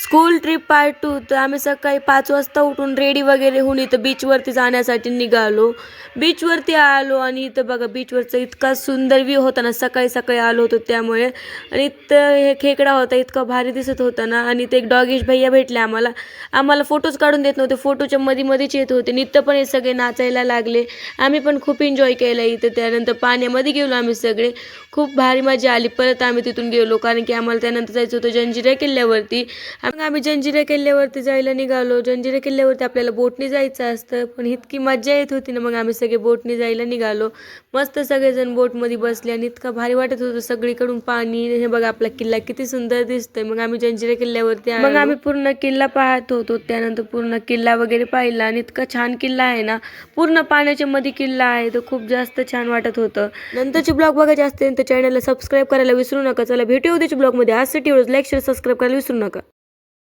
School trip part 2. तर आम्ही सकाळी 5 वाजता उठून रेडी वगैरे होऊन इथं बीचवरती जाण्यासाठी निघालो. बीचवरती आलो आणि इथं बघा बीचवरचा इतका सुंदर व्ह्यू होता ना, सकाळी सकाळी आलो होतो त्यामुळे. आणि इथं हे खेकडा होता, इतका भारी दिसत होता ना. आणि ते एक डॉगीश भैया भेटले आम्हाला. आम्हाला फोटोज काढून देत नव्हते, फोटोच्या मधीच येत होते. इथं पण हे सगळे नाचायला लागले. आम्ही पण खूप एन्जॉय केलं इथं. त्यानंतर पाण्यामध्ये गेलो आम्ही सगळे, खूप भारी मजा आली. परत आम्ही तिथून गेलो कारण की आम्हाला त्यानंतर जायचं होतं जंजिरा किल्ल्यावरती. मग आम्ही जंजिरा किल्ल्यावरती जायला निघालो. जंजिरा किल्ल्यावरती आपल्याला बोटने जायचं असतं, पण इतकी मजा येत होती ना, मग आम्ही सगळे बोटने जायला निघालो. मस्त सगळेजण बोटमध्ये बसले आणि इतकं भारी वाटत होतं, सगळीकडून पाणी. हे बघा आपला किल्ला किती सुंदर दिसतोय. मग आम्ही जंजिरा किल्ल्यावरती आलो. मग आम्ही पूर्ण किल्ला पाहत होतो. त्यानंतर पूर्ण किल्ला वगैरे पाहिला आणि इतका छान किल्ला आहे ना, पूर्ण पाण्याच्या मध्ये किल्ला आहे. तो खूप जास्त छान वाटत होतं. नंतरचे ब्लॉग बघायचे असतील तर चॅनलला सबस्क्राईब करायला विसरू नका. चला भेटू उद्याच्या ब्लॉगमध्ये. आजसाठी एवढंच. लाईक शेअर सबस्क्राईब करायला विसरू नका.